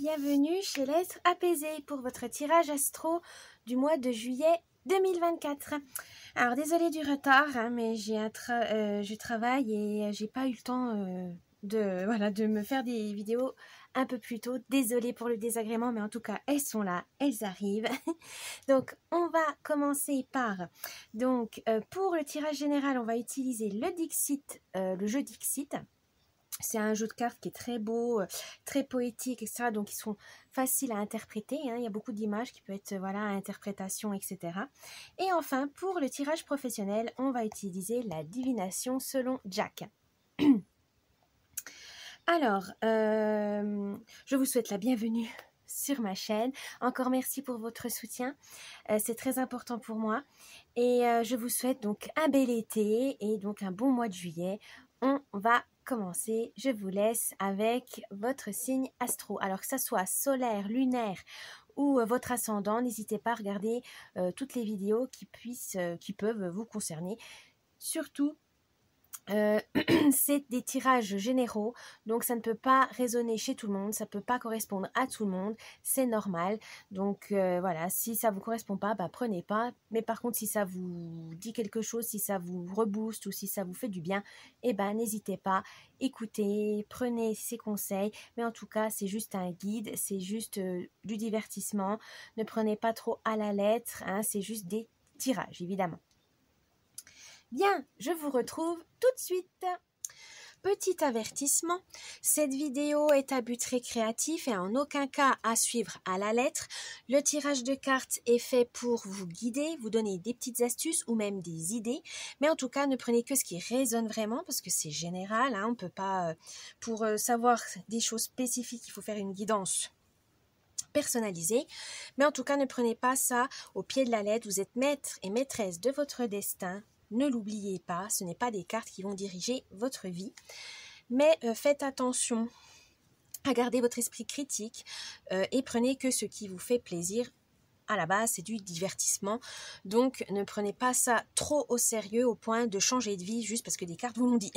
bienvenue chez l'être apaisé pour votre tirage astro du mois de juillet 2024. Alors désolée du retard, hein, mais je travaille et j'ai pas eu le temps de me faire des vidéos un peu plus tôt. Désolée pour le désagrément, mais en tout cas elles sont là, elles arrivent. Donc on va commencer par pour le tirage général, on va utiliser le Dixit, le jeu Dixit. C'est un jeu de cartes qui est très beau, très poétique, etc. Donc, ils sont faciles à interpréter. Hein. Il y a beaucoup d'images qui peuvent être, voilà, à interprétation, etc. Et enfin, pour le tirage professionnel, on va utiliser la divination selon Jack. Alors, je vous souhaite la bienvenue sur ma chaîne. Encore merci pour votre soutien. C'est très important pour moi. Et je vous souhaite donc un bel été et donc un bon mois de juillet. On va commencer. Je vous laisse avec votre signe astro. Alors que ça soit solaire, lunaire ou votre ascendant, n'hésitez pas à regarder toutes les vidéos qui peuvent vous concerner. Surtout, c'est des tirages généraux, donc ça ne peut pas résonner chez tout le monde, ça ne peut pas correspondre à tout le monde, c'est normal. Donc voilà, si ça ne vous correspond pas, prenez pas. Mais par contre, si ça vous dit quelque chose, si ça vous rebooste ou si ça vous fait du bien, n'hésitez pas, écoutez, prenez ces conseils. Mais en tout cas, c'est juste un guide, c'est juste du divertissement. Ne prenez pas trop à la lettre, hein, c'est juste des tirages, évidemment. Bien, je vous retrouve tout de suite. Petit avertissement, cette vidéo est à but récréatif et en aucun cas à suivre à la lettre. Le tirage de cartes est fait pour vous guider, vous donner des petites astuces ou même des idées. Mais en tout cas, ne prenez que ce qui résonne vraiment parce que c'est général. Hein, on ne peut pas, pour savoir des choses spécifiques, il faut faire une guidance personnalisée. Mais en tout cas, ne prenez pas ça au pied de la lettre. Vous êtes maître et maîtresse de votre destin. Ne l'oubliez pas, ce n'est pas des cartes qui vont diriger votre vie. Mais faites attention à garder votre esprit critique et prenez que ce qui vous fait plaisir. À la base, c'est du divertissement. Donc, ne prenez pas ça trop au sérieux au point de changer de vie juste parce que des cartes vous l'ont dit.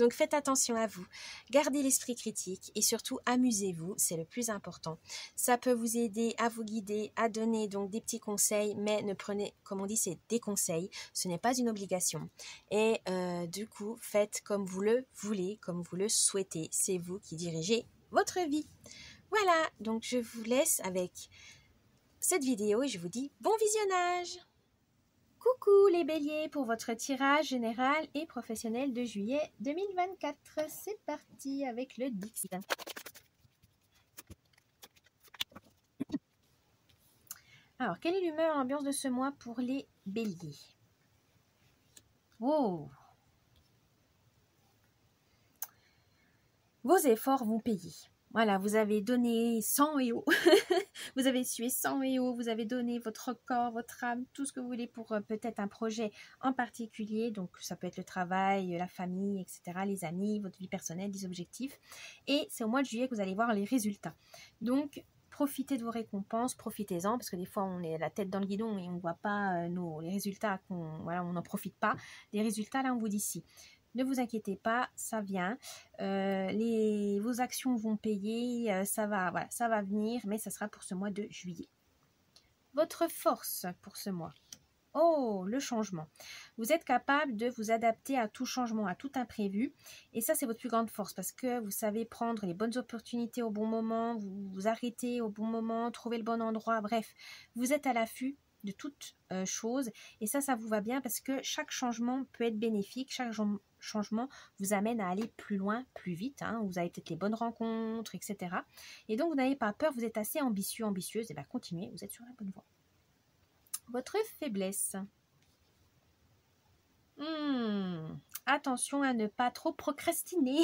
Donc, faites attention à vous. Gardez l'esprit critique et surtout, amusez-vous. C'est le plus important. Ça peut vous aider à vous guider, à donner donc des petits conseils, mais ne prenez, comme on dit, c'est des conseils. Ce n'est pas une obligation. Et du coup, faites comme vous le voulez, comme vous le souhaitez. C'est vous qui dirigez votre vie. Voilà, donc je vous laisse avec cette vidéo et je vous dis bon visionnage. Coucou les béliers pour votre tirage général et professionnel de juillet 2024. C'est parti avec le Dixit. Alors, quelle est l'humeur, l'ambiance de ce mois pour les béliers? Oh, vos efforts vont payer. Voilà, vous avez donné 100 et haut. Vous avez sué 100 et haut. Vous avez donné votre corps, votre âme, tout ce que vous voulez pour peut-être un projet en particulier. Donc, ça peut être le travail, la famille, etc., les amis, votre vie personnelle, des objectifs. Et c'est au mois de juillet que vous allez voir les résultats. Donc, profitez de vos récompenses, profitez-en, parce que des fois, on est la tête dans le guidon et on ne voit pas les résultats, on n'en profite pas. Les résultats, là, on vous dit si. Ne vous inquiétez pas, ça vient. Vos actions vont payer, ça va venir, mais ça sera pour ce mois de juillet. Votre force pour ce mois. Oh, le changement. Vous êtes capable de vous adapter à tout changement, à tout imprévu. Et ça, c'est votre plus grande force parce que vous savez prendre les bonnes opportunités au bon moment, vous arrêtez au bon moment, trouver le bon endroit. Bref, vous êtes à l'affût de toute chose. Et ça vous va bien parce que chaque changement peut être bénéfique. Chaque changement vous amène à aller plus loin, plus vite. Hein. Vous avez peut-être les bonnes rencontres, etc. Et donc, vous n'avez pas peur. Vous êtes assez ambitieux, ambitieuse. Et bien, continuez. Vous êtes sur la bonne voie. Votre faiblesse. Attention à ne pas trop procrastiner.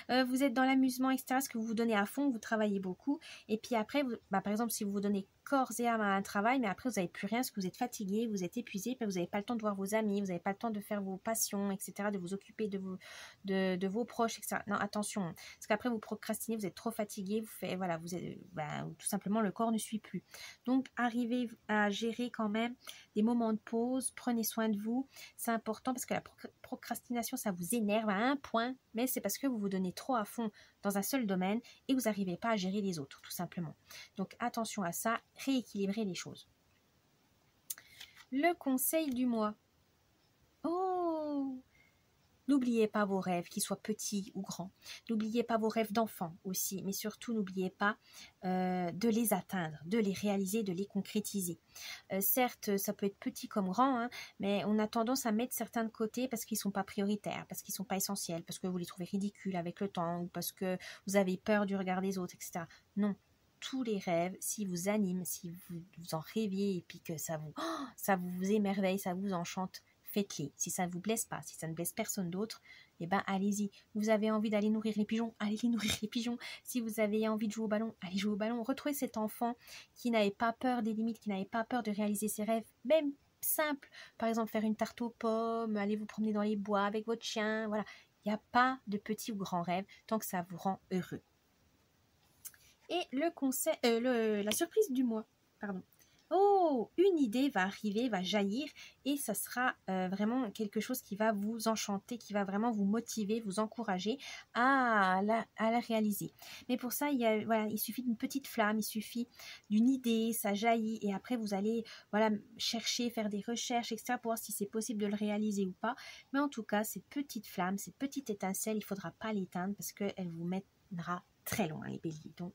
Vous êtes dans l'amusement, etc. Ce que vous vous donnez à fond, vous travaillez beaucoup. Et puis après, par exemple, si vous vous donnez corps et âme à un travail, mais après, vous n'avez plus rien parce que vous êtes fatigué, vous êtes épuisé, puis vous n'avez pas le temps de voir vos amis, vous n'avez pas le temps de faire vos passions, etc., de vous occuper de vos proches, etc. Non, attention, parce qu'après, vous procrastinez, vous êtes trop fatigué, tout simplement, le corps ne suit plus. Donc, arrivez à gérer quand même des moments de pause, prenez soin de vous. C'est important parce que la procrastination, ça vous énerve à un point, mais c'est parce que vous vous donnez trop à fond dans un seul domaine et vous n'arrivez pas à gérer les autres, tout simplement. Donc attention à ça, rééquilibrez les choses. Le conseil du mois. Oh! N'oubliez pas vos rêves, qu'ils soient petits ou grands. N'oubliez pas vos rêves d'enfant aussi, mais surtout n'oubliez pas de les atteindre, de les réaliser, de les concrétiser. Certes, ça peut être petit comme grand, hein, mais on a tendance à mettre certains de côté parce qu'ils ne sont pas prioritaires, parce qu'ils ne sont pas essentiels, parce que vous les trouvez ridicules avec le temps, ou parce que vous avez peur du regard des autres, etc. Non. Tous les rêves, s'ils vous animent, si vous en rêviez et puis que ça vous émerveille, ça vous enchante, faites-les. Si ça ne vous blesse pas, si ça ne blesse personne d'autre, eh ben allez-y. Vous avez envie d'aller nourrir les pigeons, allez les nourrir les pigeons. Si vous avez envie de jouer au ballon, allez jouer au ballon. Retrouvez cet enfant qui n'avait pas peur des limites, qui n'avait pas peur de réaliser ses rêves, même simples. Par exemple, faire une tarte aux pommes, aller vous promener dans les bois avec votre chien. Voilà. Il n'y a pas de petits ou grands rêves tant que ça vous rend heureux. Et la surprise du mois, pardon. Oh, une idée va arriver, va jaillir et ça sera vraiment quelque chose qui va vous enchanter, qui va vraiment vous motiver, vous encourager à la réaliser. Mais pour ça, il suffit d'une petite flamme, il suffit d'une idée, ça jaillit et après vous allez chercher, faire des recherches, etc. pour voir si c'est possible de le réaliser ou pas. Mais en tout cas, cette petite flamme, cette petite étincelle, il ne faudra pas l'éteindre parce qu'elle vous mènera très loin les béliers. Donc,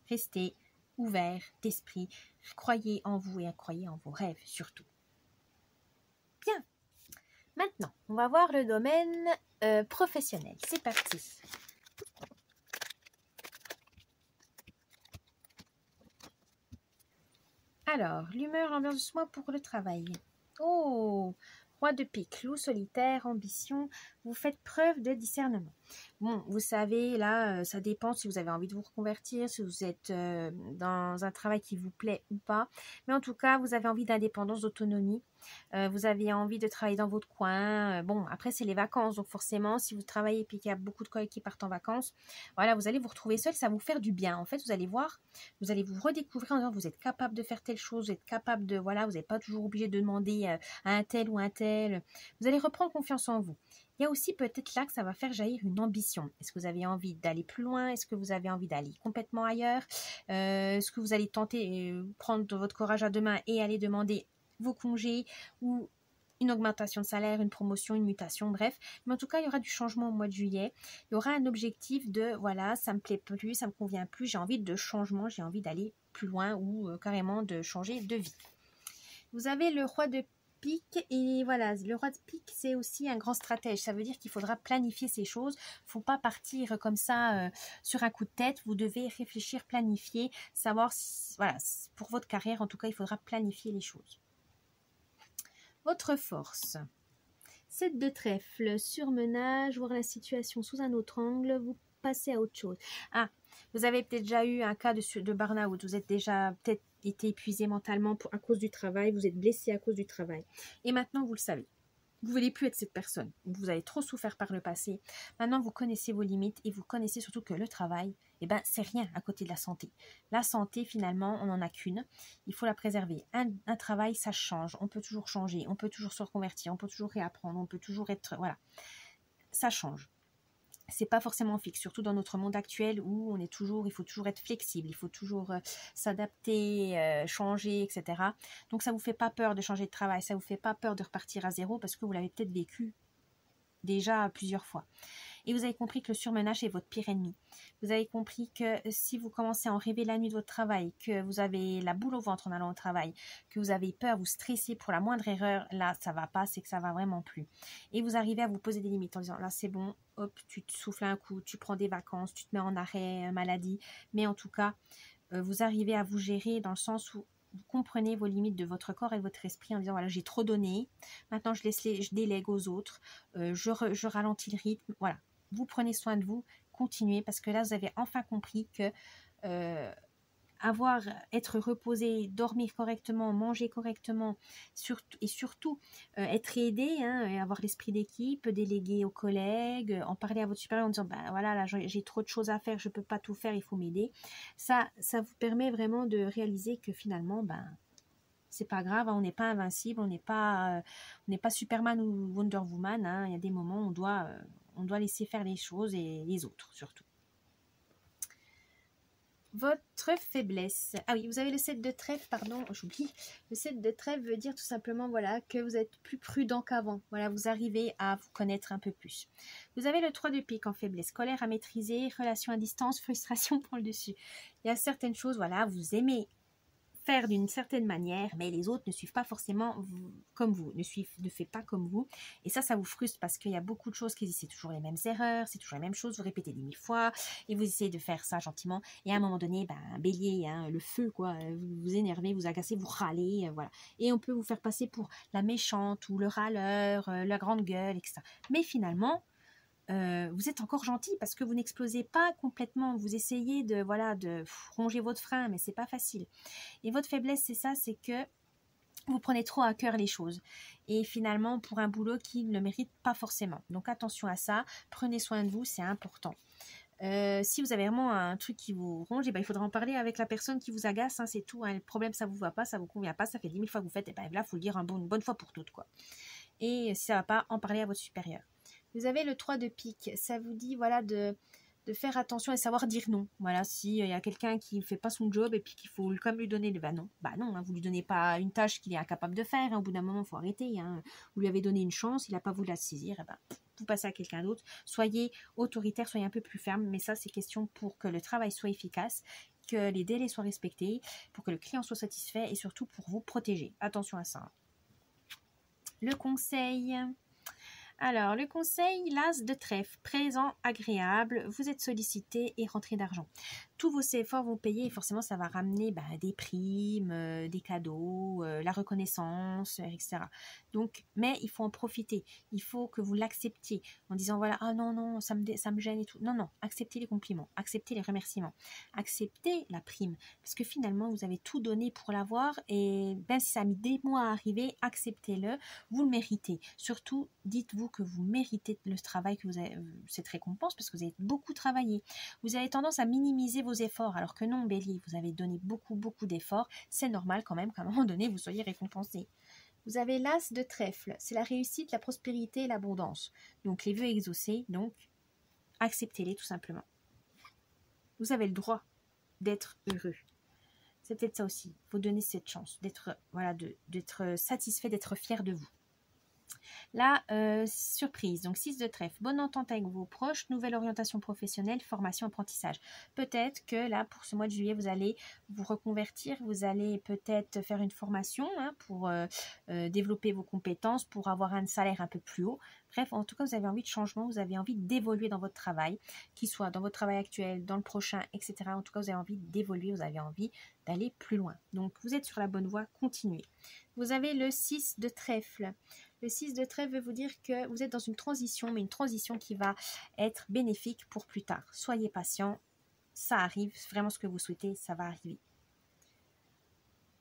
restez ouvert d'esprit, croyez en vous et croyez en vos rêves surtout. Bien, maintenant on va voir le domaine professionnel, c'est parti. Alors, l'humeur, l'ambiance de soin pour le travail. Oh, roi de pique, loup solitaire, ambition, vous faites preuve de discernement. Bon, vous savez, là, ça dépend si vous avez envie de vous reconvertir, si vous êtes dans un travail qui vous plaît ou pas. Mais en tout cas, vous avez envie d'indépendance, d'autonomie. Vous avez envie de travailler dans votre coin. Bon, après, c'est les vacances. Donc forcément, si vous travaillez et qu'il y a beaucoup de collègues qui partent en vacances, voilà, vous allez vous retrouver seul. Ça va vous faire du bien. En fait, vous allez voir, vous allez vous redécouvrir en disant vous êtes capable de faire telle chose, vous êtes capable de, voilà, vous n'êtes pas toujours obligé de demander à un tel ou un tel. Vous allez reprendre confiance en vous. Il y a aussi peut-être là que ça va faire jaillir une ambition. Est-ce que vous avez envie d'aller plus loin? Est-ce que vous avez envie d'aller complètement ailleurs? Est-ce que vous allez tenter, prendre votre courage à deux mains et aller demander vos congés ou une augmentation de salaire, une promotion, une mutation, bref. Mais en tout cas, il y aura du changement au mois de juillet. Il y aura un objectif de, voilà, ça me plaît plus, ça me convient plus, j'ai envie de changement, j'ai envie d'aller plus loin ou carrément de changer de vie. Vous avez le roi de pique et voilà, le roi de pique c'est aussi un grand stratège, ça veut dire qu'il faudra planifier ces choses, il ne faut pas partir comme ça sur un coup de tête, vous devez réfléchir, planifier, savoir si, voilà, pour votre carrière en tout cas il faudra planifier les choses. Votre force, 7 de trèfle, surmenage, voir la situation sous un autre angle, vous passez à autre chose. Ah, vous avez peut-être déjà eu un cas de burn-out, vous êtes déjà peut-être été épuisé mentalement à cause du travail, vous êtes blessé à cause du travail. Et maintenant, vous le savez. Vous ne voulez plus être cette personne. Vous avez trop souffert par le passé. Maintenant, vous connaissez vos limites et vous connaissez surtout que le travail, c'est rien à côté de la santé. La santé, finalement, on n'en a qu'une. Il faut la préserver. Un travail, ça change. On peut toujours changer. On peut toujours se reconvertir. On peut toujours réapprendre. On peut toujours être... Voilà. Ça change. C'est pas forcément fixe, surtout dans notre monde actuel où il faut toujours être flexible, il faut toujours s'adapter, changer, etc. Donc ça vous fait pas peur de changer de travail, ça vous fait pas peur de repartir à zéro parce que vous l'avez peut-être vécu déjà plusieurs fois. Et vous avez compris que le surmenage est votre pire ennemi. Vous avez compris que si vous commencez à en rêver la nuit de votre travail, que vous avez la boule au ventre en allant au travail, que vous avez peur, vous stressez pour la moindre erreur, là, ça va pas, c'est que ça va vraiment plus. Et vous arrivez à vous poser des limites en disant, là, c'est bon, hop, tu te souffles un coup, tu prends des vacances, tu te mets en arrêt maladie. Mais en tout cas, vous arrivez à vous gérer dans le sens où vous comprenez vos limites de votre corps et de votre esprit en disant voilà j'ai trop donné, maintenant je délègue aux autres, je ralentis le rythme, voilà, vous prenez soin de vous, continuez parce que là vous avez enfin compris que être reposé, dormir correctement, manger correctement et surtout être aidé, et avoir l'esprit d'équipe, déléguer aux collègues, en parler à votre supérieur en disant voilà là j'ai trop de choses à faire, je peux pas tout faire, il faut m'aider. Ça vous permet vraiment de réaliser que finalement c'est pas grave, hein, on n'est pas invincible, on n'est pas Superman ou Wonder Woman, hein. Il y a des moments où on doit laisser faire les choses et les autres surtout. Votre faiblesse. Ah oui, vous avez le 7 de trèfle, pardon, j'oublie. Le 7 de trèfle veut dire tout simplement voilà, que vous êtes plus prudent qu'avant. Voilà, vous arrivez à vous connaître un peu plus. Vous avez le 3 de pique en faiblesse. Colère à maîtriser, relation à distance, frustration prend le dessus. Il y a certaines choses, voilà, vous aimez faire d'une certaine manière, mais les autres ne suivent pas forcément comme vous, ne fait pas comme vous. Et ça vous frustre parce qu'il y a beaucoup de choses qui disent c'est toujours les mêmes erreurs, c'est toujours la même chose, vous répétez 10 000 fois et vous essayez de faire ça gentiment. Et à un moment donné, bélier, hein, le feu, quoi, vous vous énervez, vous agacez, vous râlez, voilà. Et on peut vous faire passer pour la méchante ou le râleur, la grande gueule, etc. Mais finalement, vous êtes encore gentil parce que vous n'explosez pas complètement. Vous essayez de ronger votre frein, mais c'est pas facile. Et votre faiblesse, c'est ça, c'est que vous prenez trop à cœur les choses. Et finalement, pour un boulot qui ne le mérite pas forcément. Donc attention à ça, prenez soin de vous, c'est important. Si vous avez vraiment un truc qui vous ronge, il faudra en parler avec la personne qui vous agace, hein, c'est tout. Hein. Le problème, ça vous va pas, ça vous convient pas, ça fait 10 000 fois que vous faites, et là, il faut le dire une bonne fois pour toutes, quoi. Et si ça va pas, en parler à votre supérieur. Vous avez le 3 de pique, ça vous dit voilà de faire attention et savoir dire non. Voilà, s'il y a quelqu'un qui ne fait pas son job et puis qu'il faut quand même lui donner non. Non, hein, vous lui donnez pas une tâche qu'il est incapable de faire. Hein, au bout d'un moment, il faut arrêter. Hein. Vous lui avez donné une chance, il n'a pas voulu la saisir. Vous passez à quelqu'un d'autre. Soyez autoritaire, soyez un peu plus ferme. Mais ça, c'est question pour que le travail soit efficace, que les délais soient respectés, pour que le client soit satisfait et surtout pour vous protéger. Attention à ça. Le conseil... Alors, le conseil, l'as de trèfle, présent, agréable, vous êtes sollicité et rentrée d'argent. Tous vos efforts vont payer et forcément ça va ramener des primes, des cadeaux, la reconnaissance, etc. Donc, mais il faut en profiter. Il faut que vous l'acceptiez en disant voilà, ah non, ça me gêne et tout. Non, acceptez les compliments, acceptez les remerciements, acceptez la prime. Parce que finalement, vous avez tout donné pour l'avoir et même si ça a mis des mois à arriver, acceptez-le, vous le méritez. Surtout, dites-vous que vous méritez le travail que vous avez, cette récompense parce que vous avez beaucoup travaillé. Vous avez tendance à minimiser vos efforts, alors que non, Bélier, vous avez donné beaucoup d'efforts. C'est normal quand même qu'à un moment donné, vous soyez récompensé. Vous avez l'as de trèfle, c'est la réussite, la prospérité et l'abondance. Donc les vœux exaucés, donc acceptez-les tout simplement. Vous avez le droit d'être heureux. C'est peut-être ça aussi. Il faut donner cette chance d'être satisfait, d'être fier de vous. La surprise, donc 6 de trèfle, bonne entente avec vos proches, nouvelle orientation professionnelle, formation, apprentissage. Peut-être que là, pour ce mois de juillet, vous allez vous reconvertir, vous allez peut-être faire une formation pour développer vos compétences, pour avoir un salaire un peu plus haut. Bref, en tout cas, vous avez envie de changement, vous avez envie d'évoluer dans votre travail, qu'il soit dans votre travail actuel, dans le prochain, etc. En tout cas, vous avez envie d'évoluer, vous avez envie d'aller plus loin. Donc, vous êtes sur la bonne voie, continuez. Vous avez le 6 de trèfle. Le 6 de trèfle veut vous dire que vous êtes dans une transition, mais une transition qui va être bénéfique pour plus tard. Soyez patient, ça arrive, c'est vraiment ce que vous souhaitez, ça va arriver.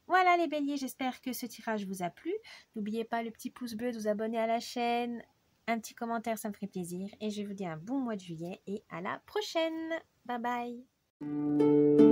Voilà les béliers, j'espère que ce tirage vous a plu. N'oubliez pas le petit pouce bleu de vous abonner à la chaîne. Un petit commentaire, ça me ferait plaisir. Et je vous dis un bon mois de juillet et à la prochaine. Bye bye.